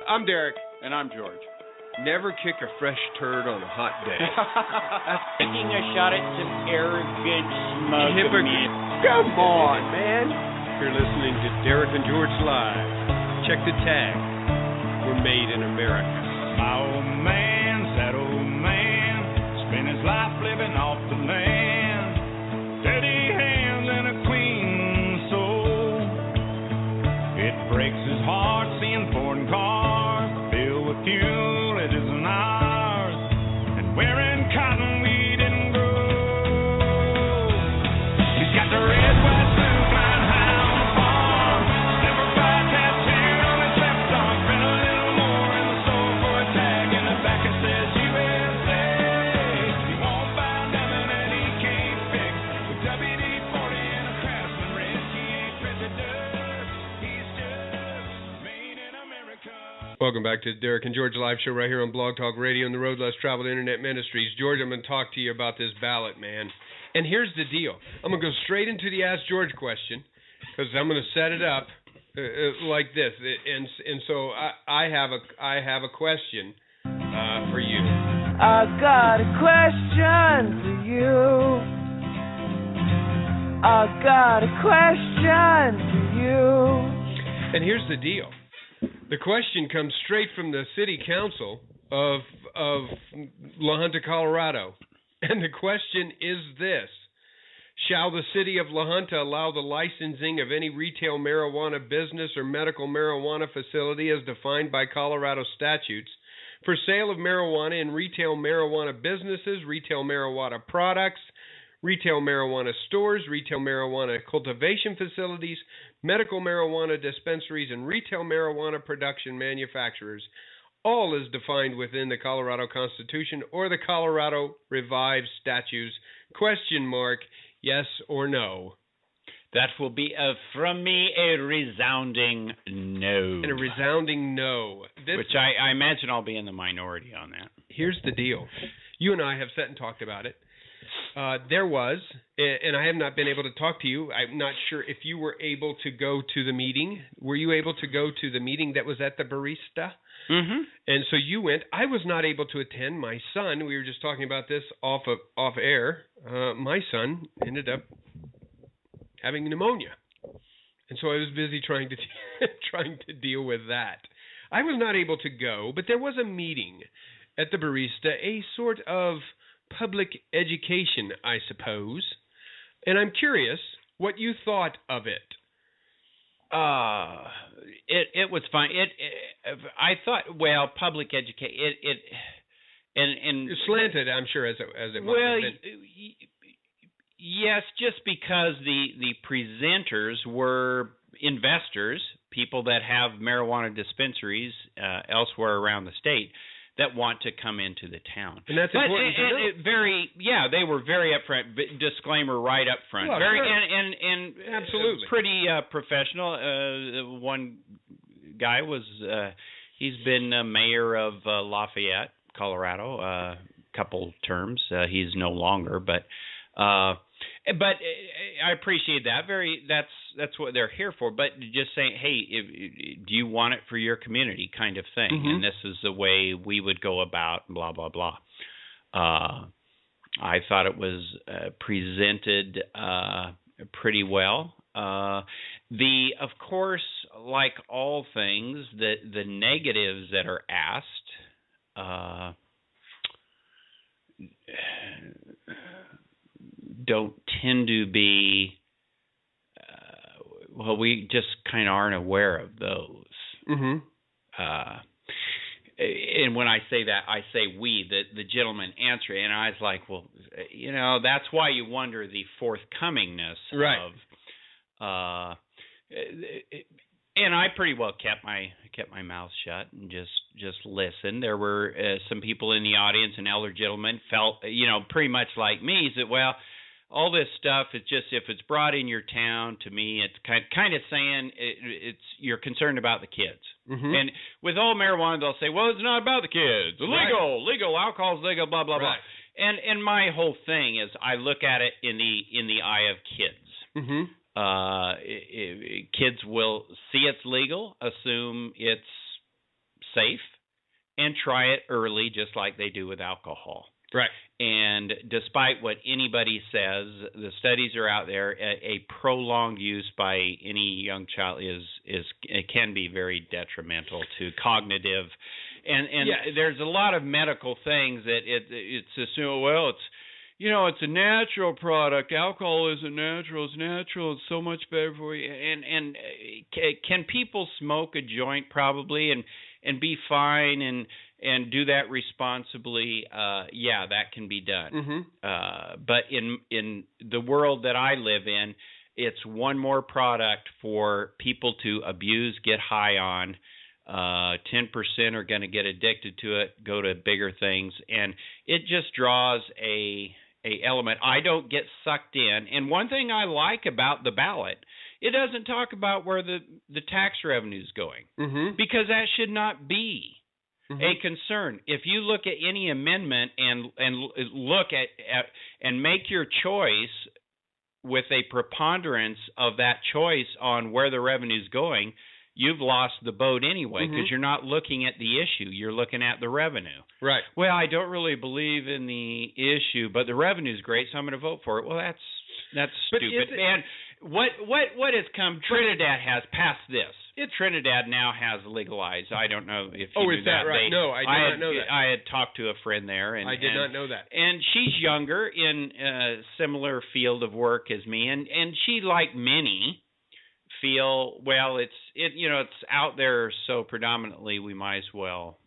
I'm Derek. And I'm George. Never kick a fresh turd on a hot day. Taking a shot at some arrogant smug Hypocrite. Come on, man. You're listening to Derek and George Live. Check the tag. We're made in America. My old man, that old man, spent his life living off the land. Dirty hands and a clean soul. It breaks his heart seeing foreign cars filled with fuel it isn't ours, and wearing cotton we didn't grow. He's got the red, white suit flying high on the farm, never fly tattoo on his left arm, spent a little more in the store for a tag in the back it says USA. He won't buy nothing that he can't fix, with WD-40 and a Craftsman wrench. He ain't prejudice, he's just made in America. Welcome back to the Derek and George Live Show right here on Blog Talk Radio and the Road Less Traveled Internet Ministries. George, I'm going to talk to you about this ballot, man. And here's the deal. I'm going to go straight into the Ask George question because I'm going to set it up like this. And so I have a question for you. I got a question for you. I got a question for you. And here's the deal. The question comes straight from the City Council of La Junta, Colorado. And the question is this: shall the City of La Junta allow the licensing of any retail marijuana business or medical marijuana facility as defined by Colorado statutes for sale of marijuana in retail marijuana businesses, retail marijuana products, retail marijuana stores, retail marijuana cultivation facilities, medical marijuana dispensaries, and retail marijuana production manufacturers, all as defined within the Colorado Constitution or the Colorado Revised Statutes? Question mark, yes or no? That will be, from me, a resounding no. And a resounding no. Which I imagine I'll be in the minority on that. Here's the deal. You and I have sat and talked about it. There was, and I have not been able to talk to you. I'm not sure if you were able to go to the meeting. Were you able to go to the meeting that was at the Barista? Mm-hmm. And so you went. I was not able to attend. My son, we were just talking about this off air. My son ended up having pneumonia, and so I was busy trying to deal with that. I was not able to go, but there was a meeting at the Barista, a sort of public education, I suppose. And I'm curious what you thought of it. It was fine. I thought, well, public education. And slanted, I'm sure, as it might well, have been. Yes, just because the presenters were investors, people that have marijuana dispensaries elsewhere around the state that want to come into the town. And that's important to know. They were very upfront. Disclaimer right up front. Well, very sure. and absolutely pretty professional. One guy was he's been mayor of Lafayette, Colorado, a couple terms. He's no longer, but I appreciate that. That's what they're here for. But just saying, hey, do you want it for your community, kind of thing? Mm-hmm. And this is the way we would go about blah blah blah. I thought it was presented pretty well. Of course, like all things, the negatives that are asked don't tend to be, we just kind of aren't aware of those. Mm-hmm. And when I say that, I say we, the gentleman answering, and I was like, well, that's why you wonder the forthcomingness right. of. And I pretty well kept my mouth shut and just listened. There were some people in the audience, an elder gentleman felt, pretty much like me, said, well, all this stuff is just, if it's brought in your town, to me, it's kind of saying it's you're concerned about the kids. Mm-hmm. And with all marijuana, they'll say, well, it's not about the kids. Legal, alcohol's legal, blah blah blah. And my whole thing is, I look at it in the eye of kids. Mm-hmm. Kids will see it's legal, assume it's safe and try it early, just like they do with alcohol. Right. And despite what anybody says, the studies are out there. A prolonged use by any young child it can be very detrimental to cognitive. And yes. There's a lot of medical things that it's assumed. Well, it's a natural product. Alcohol isn't natural. It's natural. It's so much better for you. And can people smoke a joint probably and be fine and do that responsibly? Yeah, that can be done. Mm-hmm. But in the world that I live in, it's one more product for people to abuse, get high on. 10% are going to get addicted to it, go to bigger things, and it just draws a element. I don't get sucked in. And one thing I like about the ballot, it doesn't talk about where the tax revenue is going, mm-hmm. because that should not be mm-hmm. a concern. If you look at any amendment and look at and make your choice with a preponderance of that choice on where the revenue is going, you've lost the boat anyway, because mm-hmm. you're not looking at the issue. You're looking at the revenue. Right. Well, I don't really believe in the issue, but the revenue is great, so I'm going to vote for it. Well, that's stupid. And what has come? Trinidad has passed this. Trinidad now has legalized. I don't know if you knew is that right? No, I did not know that. I had talked to a friend there, and I did not know that. And she's younger, in a similar field of work as me, and she, like many, feel, well, it's out there so predominantly we might as well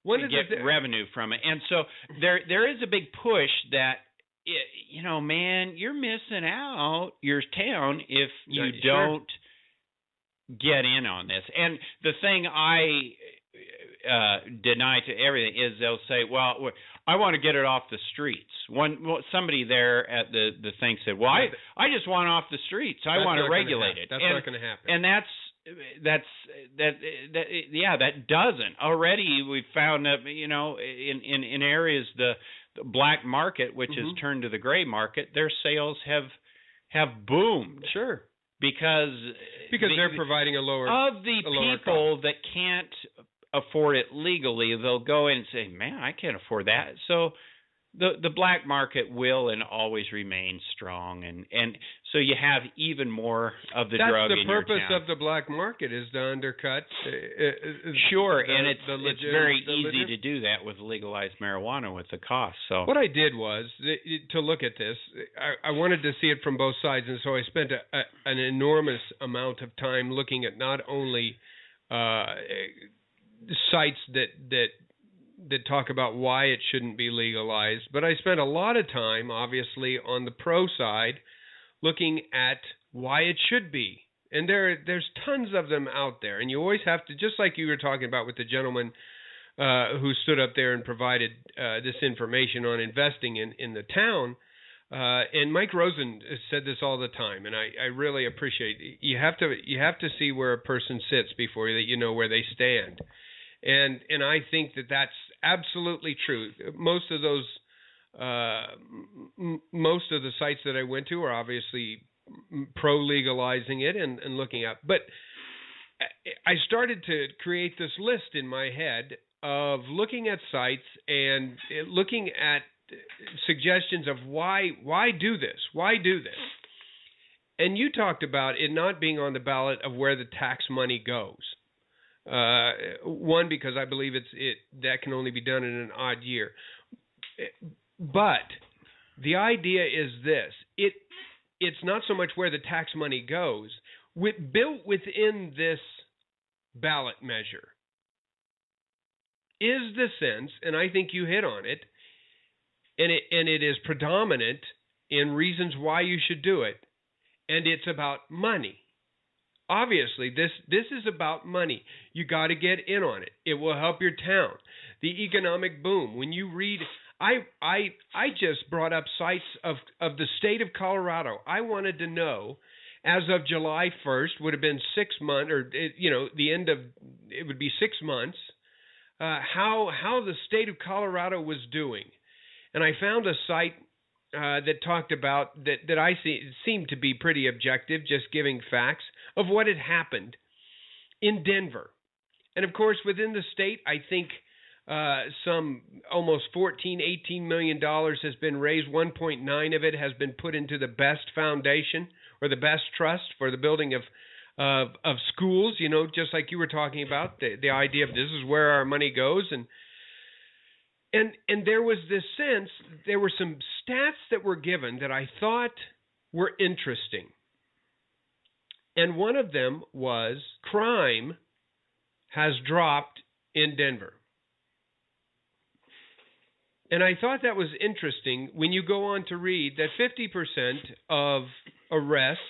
get revenue from it. And so there is a big push that man, you're missing out your town if you don't get in on this. And the thing I deny to everything is they'll say, well, I want to get it off the streets. Somebody there at the thing said, well, I just want it off the streets. I want to regulate it. That's not going to happen. And that doesn't. Already we've found that, in areas, the black market, which mm-hmm. has turned to the gray market, their sales have boomed. Sure. Because they're providing a lower people that can't afford it legally, they'll go in and say, man, I can't afford that. So the black market will and always remain strong, and so you have even more of the drug in your town. That's the purpose of the black market, is to undercut. Sure, and it's very easy to do that with legalized marijuana with the cost. So what I did was to look at this. I wanted to see it from both sides, and so I spent an enormous amount of time looking at not only sites that talk about why it shouldn't be legalized, but I spent a lot of time, obviously, on the pro side, looking at why it should be. And there's tons of them out there, and you always have to, just like you were talking about with the gentleman who stood up there and provided this information on investing in the town. And Mike Rosen said this all the time, and I really appreciate it. You have to see where a person sits before you know where they stand. And I think that that's absolutely true. Most of those, most of the sites that I went to are obviously pro-legalizing it and looking at. But I started to create this list in my head of looking at sites and looking at suggestions of why do this? Why do this? And you talked about it not being on the ballot of where the tax money goes. One, because I believe that can only be done in an odd year. But the idea is this: it's not so much where the tax money goes. Built within this ballot measure is the sense, and I think you hit on it, and it is predominant in reasons why you should do it, and it's about money. Obviously, this is about money. You got to get in on it. It will help your town. The economic boom. When you read, I just brought up sites of the state of Colorado. I wanted to know, as of July 1st, would have been 6 months, or the end of it would be 6 months. How the state of Colorado was doing, and I found a site that talked about that I seemed to be pretty objective, just giving facts of what had happened in Denver. And of course, within the state, I think some almost $18 million has been raised. 1.9 of it has been put into the best foundation or the best trust for the building of schools. You know, just like you were talking about, the idea of this is where our money goes. And there was this sense, there were some stats that were given that I thought were interesting. And one of them was crime has dropped in Denver. And I thought that was interesting when you go on to read that 50% of arrests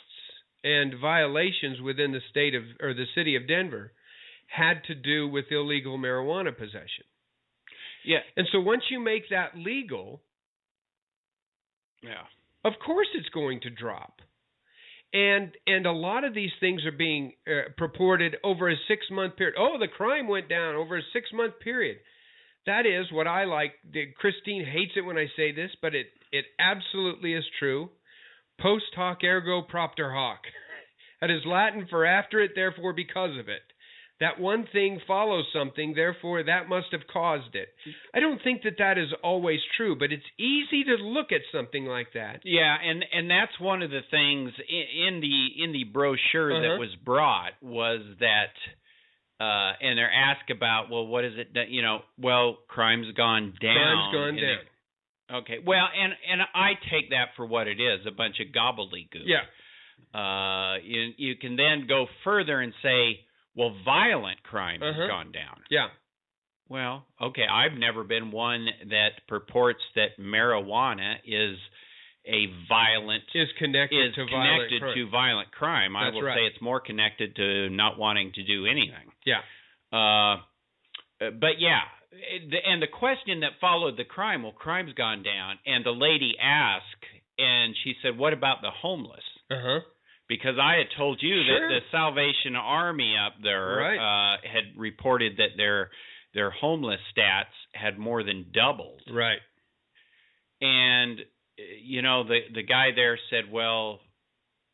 and violations within the state of or the city of Denver had to do with illegal marijuana possession. Yeah. And so once you make that legal, yeah, of course it's going to drop. And a lot of these things are being purported over a 6-month period. Oh, the crime went down over a 6-month period. That is what I like. Christine hates it when I say this, but it absolutely is true. Post hoc ergo propter hoc. That is Latin for after it, therefore because of it. That one thing follows something, therefore that must have caused it. I don't think that is always true, but it's easy to look at something like that. Yeah, and that's one of the things in the brochure that was brought was that, and they're asked about, well, what is it that, you know, well, crime's gone down. Crime's gone down. Okay, well, and I take that for what it is, a bunch of gobbledygook. Yeah. You can then go further and say, well, violent crime has gone down. Yeah. Well, okay, I've never been one that purports that marijuana is connected to violent crime. That's I will say it's more connected to not wanting to do anything. Yeah. But yeah, and the question that followed the crime, well, crime's gone down, and the lady asked, and she said, what about the homeless? Because I had told you that the Salvation Army up there had reported that their homeless stats had more than doubled. Right. And you know, the guy there said, well,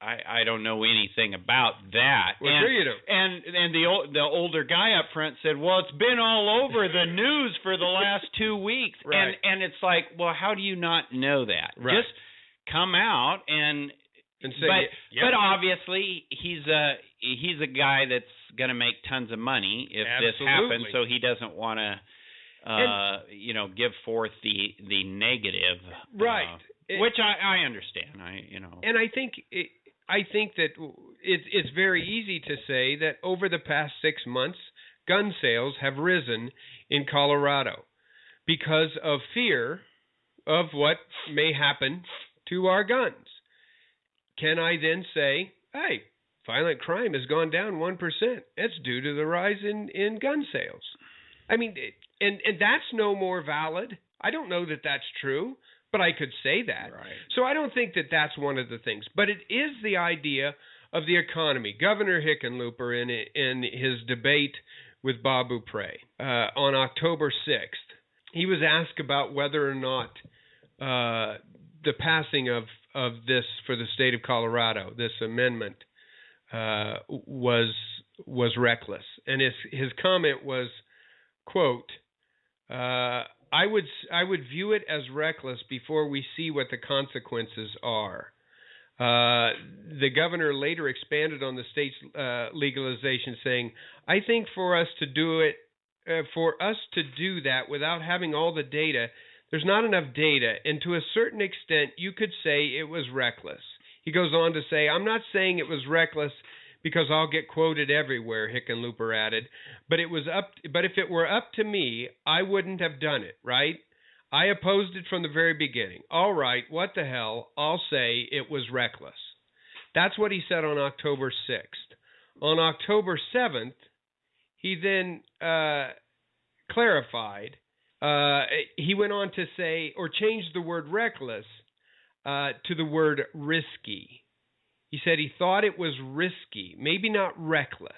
I don't know anything about that. Well, sure you don't. And the older guy up front said, well, it's been all over the news for the last 2 weeks. Right. And it's like, well, how do you not know that? Right. Just come out and say, but obviously he's a guy that's going to make tons of money if this happens, so he doesn't want to give forth the negative, right? Which I understand. And I think that it's very easy to say that over the past 6 months, gun sales have risen in Colorado because of fear of what may happen to our guns. Can I then say, hey, violent crime has gone down 1%? It's due to the rise in gun sales. I mean, and that's no more valid. I don't know that that's true, but I could say that. Right. So I don't think that that's one of the things. But it is the idea of the economy. Governor Hickenlooper, in his debate with Bob Bupre on October 6th, he was asked about whether or not the passing of this for the state of Colorado, this amendment, was reckless. And his comment was, quote, I would view it as reckless before we see what the consequences are. The governor later expanded on the state's legalization, saying, I think for us to do that without having all the data, there's not enough data, and to a certain extent, you could say it was reckless. He goes on to say, I'm not saying it was reckless because I'll get quoted everywhere, Hickenlooper added, but if it were up to me, I wouldn't have done it, right? I opposed it from the very beginning. All right, what the hell? I'll say it was reckless. That's what he said on October 6th. On October 7th, he then clarified. He went on to say, or changed the word reckless to the word risky. He said he thought it was risky, maybe not reckless,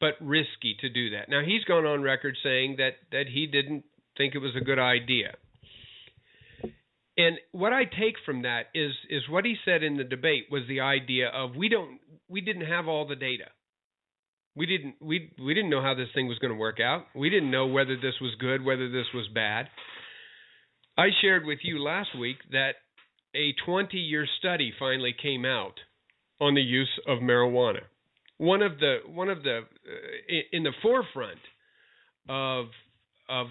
but risky to do that. Now, he's gone on record saying that he didn't think it was a good idea. And what I take from that is what he said in the debate was the idea of we didn't have all the data. We didn't know how this thing was going to work out. We didn't know whether this was good, whether this was bad. I shared with you last week that a 20-year study finally came out on the use of marijuana. One of the in the forefront of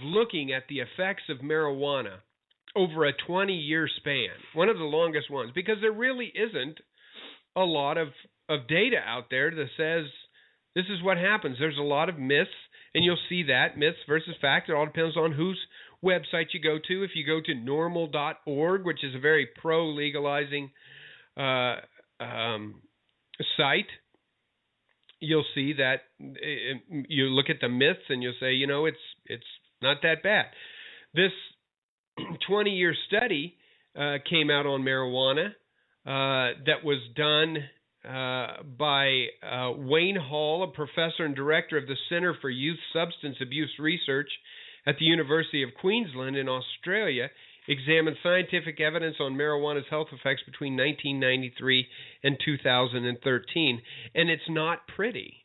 looking at the effects of marijuana over a 20-year span, one of the longest ones, because there really isn't a lot of data out there that says this is what happens. There's a lot of myths, and you'll see that, myths versus fact. It all depends on whose website you go to. If you go to normal.org, which is a very pro-legalizing site, you'll see that you look at the myths and you'll say, it's not that bad. This 20-year study came out on marijuana that was done by Wayne Hall, a professor and director of the Center for Youth Substance Abuse Research at the University of Queensland in Australia, examined scientific evidence on marijuana's health effects between 1993 and 2013. And it's not pretty.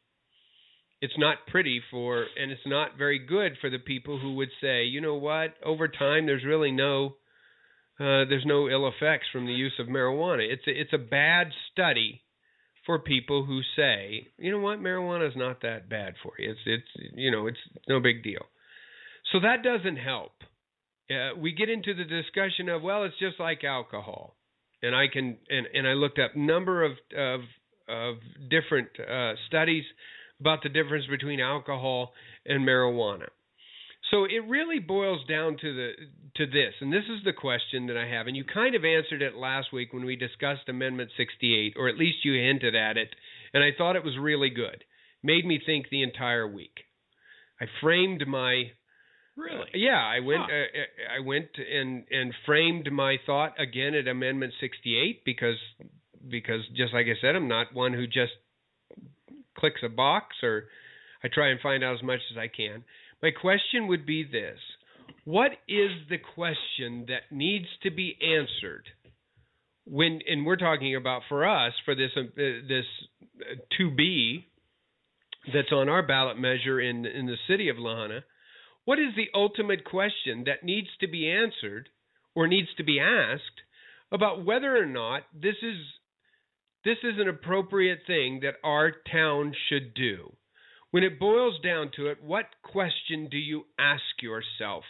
It's not pretty and it's not very good for the people who would say, you know what, over time there's really no ill effects from the use of marijuana. It's a bad study for people who say, you know what, marijuana is not that bad for you. It's no big deal. So that doesn't help. We get into the discussion of, well, it's just like alcohol, and I looked up number of different studies about the difference between alcohol and marijuana. So it really boils down to this, and this is the question that I have, and you kind of answered it last week when we discussed Amendment 68, or at least you hinted at it, and I thought it was really good. Made me think the entire week. I framed my Really? Yeah, I went and framed my thought again at Amendment 68 because just like I said, I'm not one who just clicks a box, or I try and find out as much as I can. My question would be this: what is the question that needs to be answered and we're talking about for us, for this 2B that's on our ballot measure in the city of Lahaina? What is the ultimate question that needs to be answered or needs to be asked about whether or not this is an appropriate thing that our town should do? When it boils down to it, what question do you ask yourself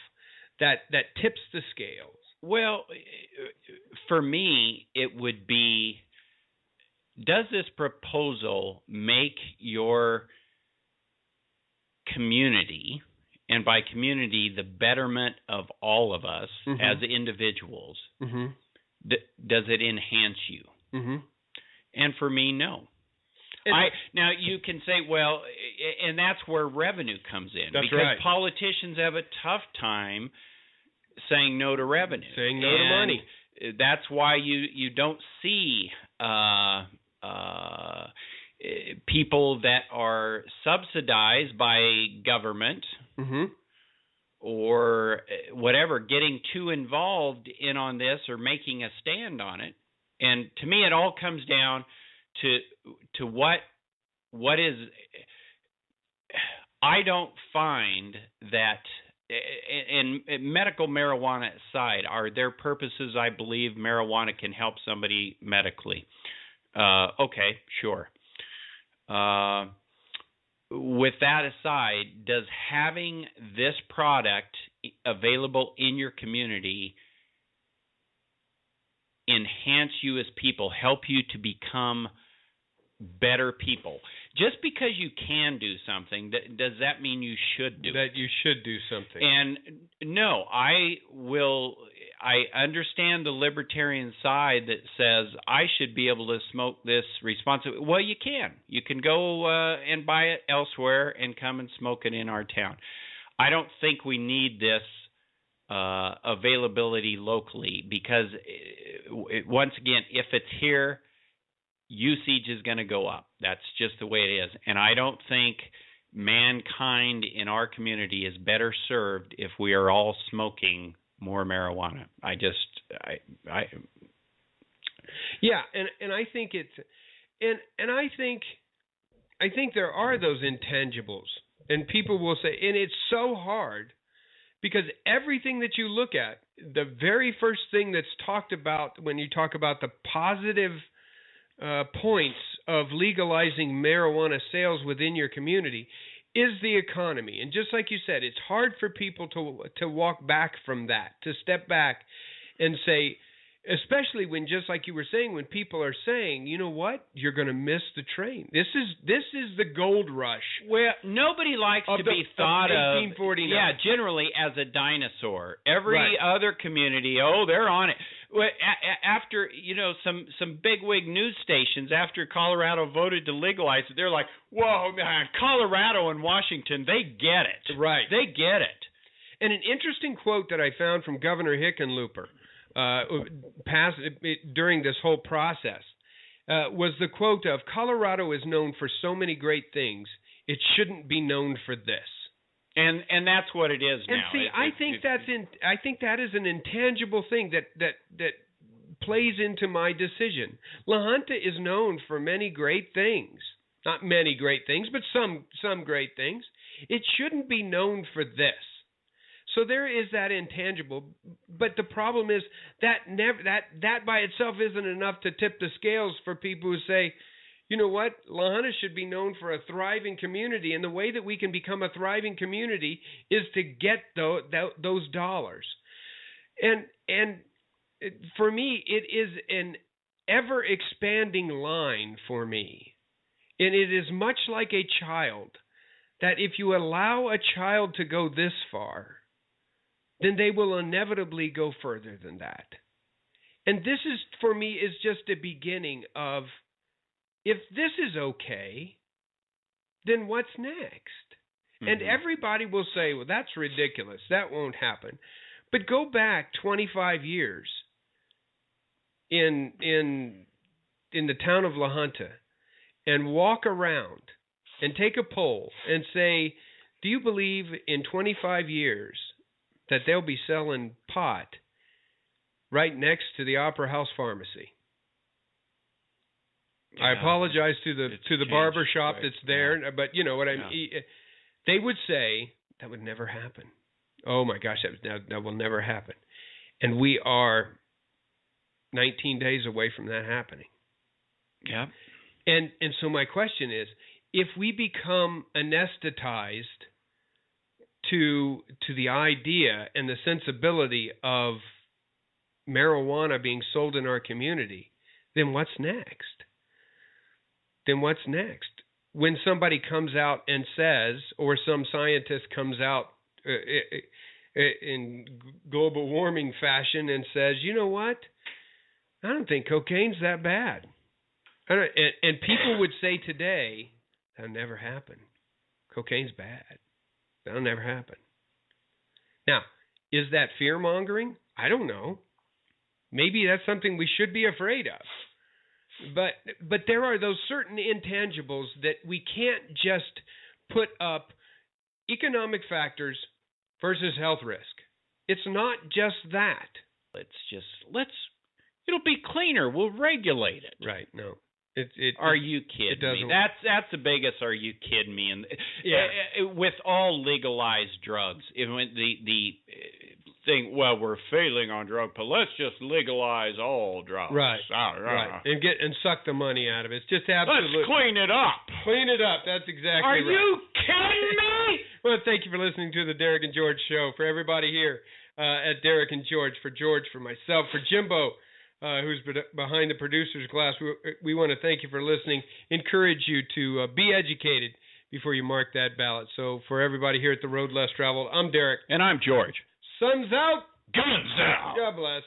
that tips the scales? Well, for me, it would be, does this proposal make your community, and by community, the betterment of all of us as individuals, does it enhance you? And for me, no. Now, you can say, well, and that's where revenue comes in. That's because right. Politicians have a tough time saying no to revenue. Saying no to money. That's why you don't see people that are subsidized by government or whatever getting too involved in on this or making a stand on it. And to me, it all comes down to what is. I don't find that, in medical marijuana aside, are there purposes I believe marijuana can help somebody medically? Okay, sure. With that aside, does having this product available in your community enhance you as people, help you to become better people? Just because you can do something, does that mean you should do it? That you should do something. And no, I understand the libertarian side that says I should be able to smoke this responsibly. Well, you can. You can go and buy it elsewhere and come and smoke it in our town. I don't think we need this availability locally because, once again, if it's here, usage is going to go up. That's just the way it is. And I don't think mankind in our community is better served if we are all smoking more marijuana. Yeah, and I think it's and I think there are those intangibles, and people will say, and it's so hard because everything that you look at, the very first thing that's talked about when you talk about the positive points of legalizing marijuana sales within your community is the economy. And just like you said, it's hard for people to walk back from that, to step back and say, especially when, just like you were saying, when people are saying, you know what, you're going to miss the train. This is the gold rush. Well, nobody likes to be thought of 1849. Yeah, generally as a dinosaur. Every other community, they're on it. Well, after, some bigwig news stations, after Colorado voted to legalize it, they're like, whoa, man, Colorado and Washington, they get it. Right. They get it. And an interesting quote that I found from Governor Hickenlooper during this whole process was the quote of, Colorado is known for so many great things, it shouldn't be known for this. And that's what it is now. And see, I think that is an intangible thing that plays into my decision. La Junta is known for many great things. Not many great things, but some great things. It shouldn't be known for this. So there is that intangible, but the problem is that by itself isn't enough to tip the scales for people who say, you know what, La Junta should be known for a thriving community, and the way that we can become a thriving community is to get those dollars. And for me, it is an ever-expanding line for me, and it is much like a child, that if you allow a child to go this far, then they will inevitably go further than that. And this is, for me, is just a beginning of, if this is okay, then what's next? Mm-hmm. And everybody will say, well, that's ridiculous. That won't happen. But go back 25 years in the town of La Junta and walk around and take a poll and say, do you believe in 25 years that they'll be selling pot right next to the Opera House Pharmacy? Yeah, I apologize to the barber shop that's there, but you know what I mean. They would say that would never happen. Oh my gosh, that will never happen. And we are 19 days away from that happening. Yeah. And so my question is, if we become anesthetized to the idea and the sensibility of marijuana being sold in our community, then what's next? When somebody comes out and says, or some scientist comes out in global warming fashion and says, you know what? I don't think cocaine's that bad. And people would say today, that'll never happen. Cocaine's bad. That'll never happen. Now, is that fear-mongering? I don't know. Maybe that's something we should be afraid of. But there are those certain intangibles that we can't just put up economic factors versus health risk. It's not just that. It'll be cleaner. We'll regulate it. Right. No. Are you kidding me? That's the biggest. Are you kidding me? And with all legalized drugs, when the thing, well, we're failing on drug, but let's just legalize all drugs. Right. Right. And suck the money out of it. It's just absolutely. Let's clean it up. Clean it up. That's exactly right. Are you kidding me? Well, thank you for listening to the Derek and George Show. For everybody here at Derek and George, for George, for myself, for Jimbo, who's behind the producer's glass, we want to thank you for listening. Encourage you to be educated before you mark that ballot. So for everybody here at The Road Less Traveled, I'm Derek. And I'm George. Sun's out. Guns out. God bless.